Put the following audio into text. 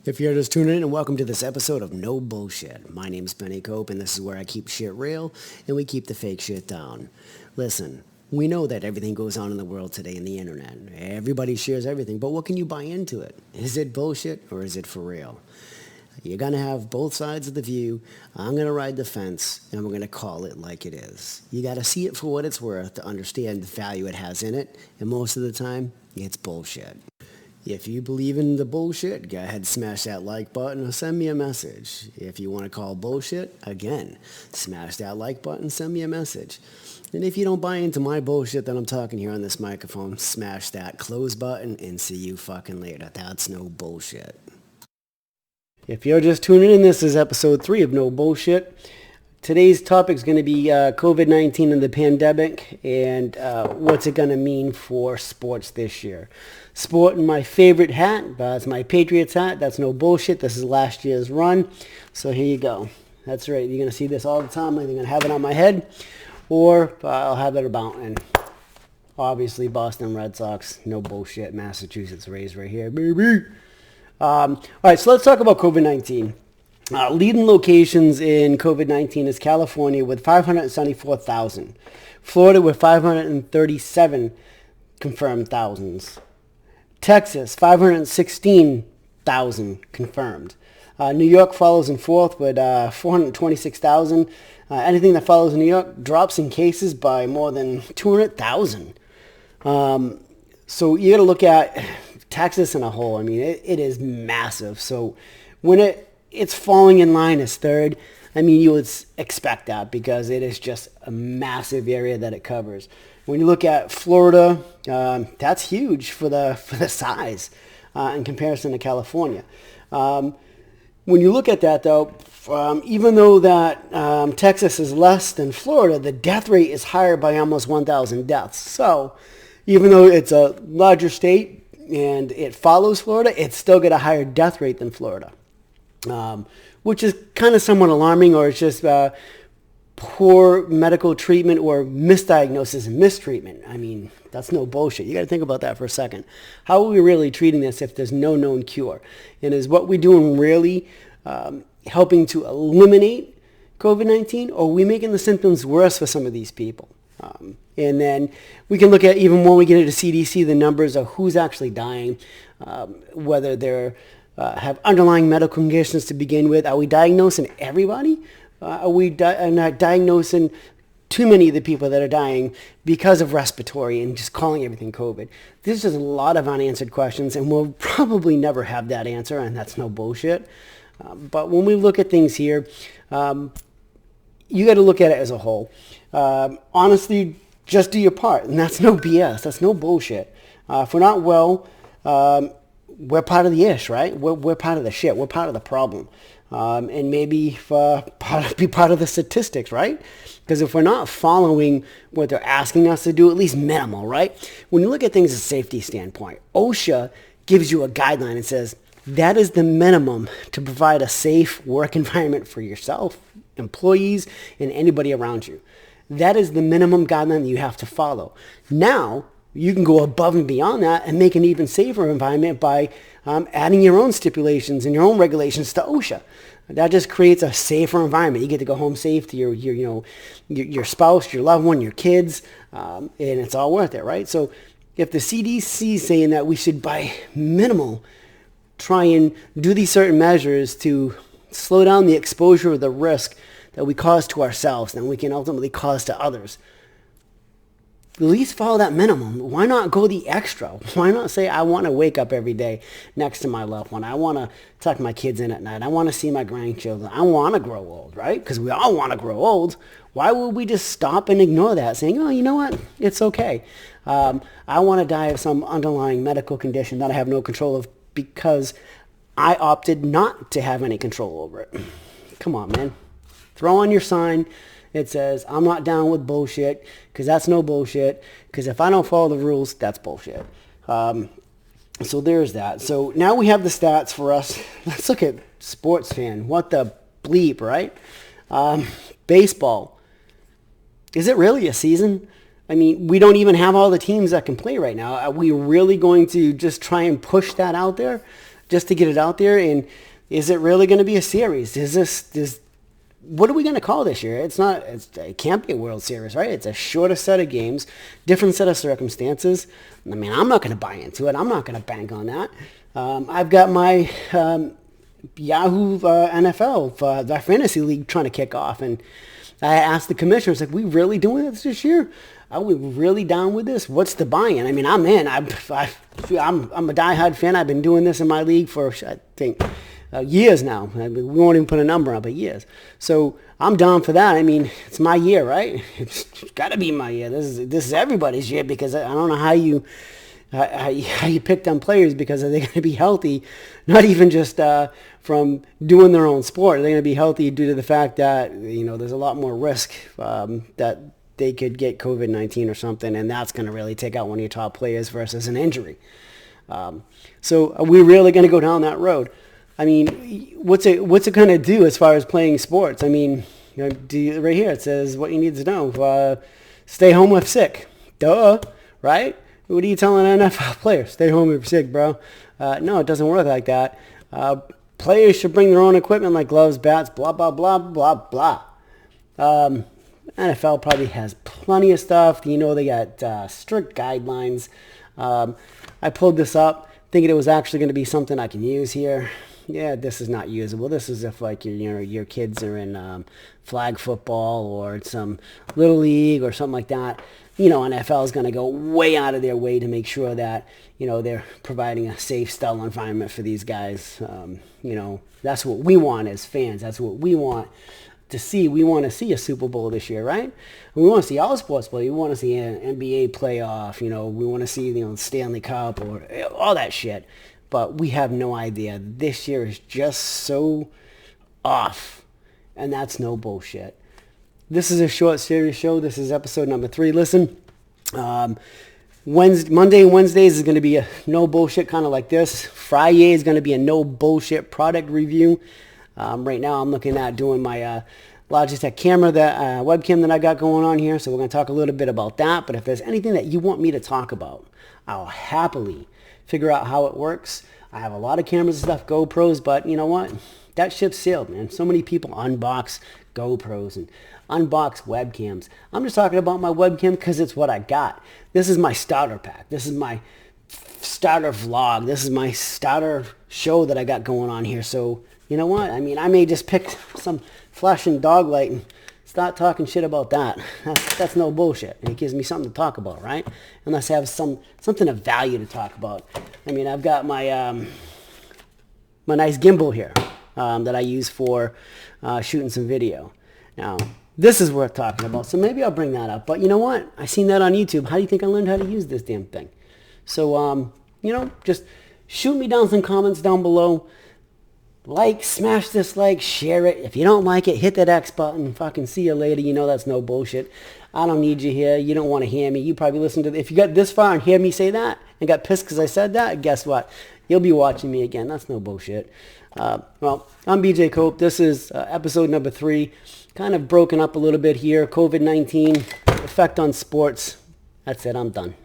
If you're just tuning in, and welcome to this episode of No Bullshit. My name's Benny Cope, and this is where I keep shit real, and we keep the fake shit down. Listen, we know that everything goes on in the world today in the internet. Everybody shares everything, but what can you buy into it? Is it bullshit, or is it for real? You're going to have both sides of the view. I'm going to ride the fence, and we're going to call it like it is. You got to see it for what it's worth to understand the value it has in it, and most of the time, it's bullshit. If you believe in the bullshit, go ahead and smash that like button or send me a message. If you want to call bullshit, again, smash that like button, send me a message. And if you don't buy into my bullshit that I'm talking here on this microphone, smash that close button and see you fucking later. That's no bullshit. If you're just tuning in, this is episode 3 of No Bullshit. Today's topic is going to be COVID-19 and the pandemic and what's it going to mean for sports this year. Sporting my favorite hat, it's my Patriots hat. That's no bullshit. This is last year's run. So here you go. That's right. You're going to see this all the time. I'm either going to have it on my head or I'll have it about. And obviously Boston Red Sox, no bullshit. Massachusetts Rays right here, baby. All right, so let's talk about COVID-19. Leading locations in COVID-19 is California with 574,000. Florida with 537 confirmed thousands. Texas, 516,000 confirmed. New York follows in fourth with 426,000. Anything that follows New York drops in cases by more than 200,000. So you got to look at Texas in a whole. I mean, it is massive. So when it's falling in line as third, I mean, you would expect that because it is just a massive area that it covers. When you look at Florida, that's huge for the size in comparison to California. When you look at that, though, even though that Texas is less than Florida, the death rate is higher by almost 1,000 deaths. So even though it's a larger state and it follows Florida, it's still got a higher death rate than Florida. Which is kind of somewhat alarming, or it's just poor medical treatment or misdiagnosis and mistreatment. I mean, that's no bullshit. You got to think about that for a second. How are we really treating this if there's no known cure? And is what we're doing really helping to eliminate COVID-19, or are we making the symptoms worse for some of these people? And then we can look at, even when we get into CDC, the numbers of who's actually dying, whether they're have underlying medical conditions to begin with. Are we diagnosing everybody? Are we not diagnosing too many of the people that are dying because of respiratory and just calling everything COVID? There's just a lot of unanswered questions, and we'll probably never have that answer, and that's no bullshit. But when we look at things here, you got to look at it as a whole. Honestly, just do your part, and that's no BS. That's no bullshit. If we're not well, we're part of the ish, right? We're part of the shit. We're part of the problem. And maybe be part of the statistics, right? Because if we're not following what they're asking us to do, at least minimal, right? When you look at things as a safety standpoint, OSHA gives you a guideline and says that is the minimum to provide a safe work environment for yourself, employees, and anybody around you. That is the minimum guideline that you have to follow. Now, you can go above and beyond that and make an even safer environment by adding your own stipulations and your own regulations to OSHA. That just creates a safer environment. You get to go home safe to your spouse, your loved one, your kids, and it's all worth it, right? So if the CDC is saying that we should, by minimal, try and do these certain measures to slow down the exposure of the risk that we cause to ourselves and we can ultimately cause to others, at least follow that minimum. Why not go the extra? Why not say, I want to wake up every day next to my loved one. I want to tuck my kids in at night. I want to see my grandchildren. I want to grow old, right? Because we all want to grow old. Why would we just stop and ignore that, saying, oh, you know what? It's okay. I want to die of some underlying medical condition that I have no control of because I opted not to have any control over it. Come on, man. Throw on your sign. It says, I'm not down with bullshit, because that's no bullshit, because if I don't follow the rules, that's bullshit. So there's that. So now we have the stats for us. Let's look at sports fan. What the bleep, right? Baseball. Is it really a season? I mean, we don't even have all the teams that can play right now. Are we really going to just try and push that out there? just to get it out there. And is it really going to be a series? What are we going to call this year? It can't be a World Series, right? It's a shorter set of games, different set of circumstances. I mean, I'm not going to buy into it. I'm not going to bank on that. I've got my Yahoo NFL, the fantasy league, trying to kick off. And I asked the commissioners, like, we really doing this year? Are we really down with this? What's the buy-in? I mean, I'm in. I'm a diehard fan. I've been doing this in my league for, I think, years now. I mean, we won't even put a number on, but years. So I'm down for that. I mean, it's my year, right? It's got to be my year. This is everybody's year, because I don't know how you pick on players, because are they going to be healthy? Not even just from doing their own sport. Are they going to be healthy due to the fact that, there's a lot more risk that they could get COVID-19 or something, and that's going to really take out one of your top players versus an injury. So are we really going to go down that road? I mean, what's it going to do as far as playing sports? I mean, right here it says what you need to know. Stay home if sick. Duh, right? What are you telling an NFL player? Stay home if you're sick, bro. No, it doesn't work like that. Players should bring their own equipment like gloves, bats, blah, blah, blah, blah, blah. NFL probably has plenty of stuff. They got strict guidelines. I pulled this up thinking it was actually going to be something I can use here. Yeah, this is not usable. This is if like your kids are in flag football or some little league or something like that. NFL is going to go way out of their way to make sure that they're providing a safe, sterile environment for these guys. That's what we want as fans. That's what we want to see. We want to see a Super Bowl this year, right? We want to see all sports play. We want to see an NBA playoff. We want to see Stanley Cup or all that shit. But we have no idea. This year is just so off, and that's no bullshit. This is a short series show. This is episode number 3. Listen, Monday and Wednesdays is going to be a no bullshit kind of like this. Friday is going to be a no bullshit product review. Right now I'm looking at doing my Logitech camera, webcam that I got going on here. So we're going to talk a little bit about that. But if there's anything that you want me to talk about, I'll happily figure out how it works. I have a lot of cameras and stuff, GoPros, but you know what? That ship sailed, man. So many people unbox GoPros and unbox webcams. I'm just talking about my webcam because it's what I got. This is my starter pack. This is my starter vlog. This is my starter show that I got going on here. So, you know what? I mean, I may just pick some flashing dog light and start talking shit about that. That's no bullshit. It gives me something to talk about, right? Unless I have something of value to talk about. I mean, I've got my my nice gimbal here that I use for shooting some video. Now, this is worth talking about, so maybe I'll bring that up. But you know what? I seen that on YouTube. How do you think I learned how to use this damn thing? So, just shoot me down some comments down below. Smash this like, share it. If you don't like it, hit that X button. Fucking see you later. That's no bullshit. I don't need you here. You don't want to hear me. You probably listen to if you got this far and hear me say that and got pissed because I said that, guess what? You'll be watching me again. That's no bullshit. Well, I'm BJ Cope. This is episode number 3. Kind of broken up a little bit here. COVID-19 effect on sports. That's it. I'm done.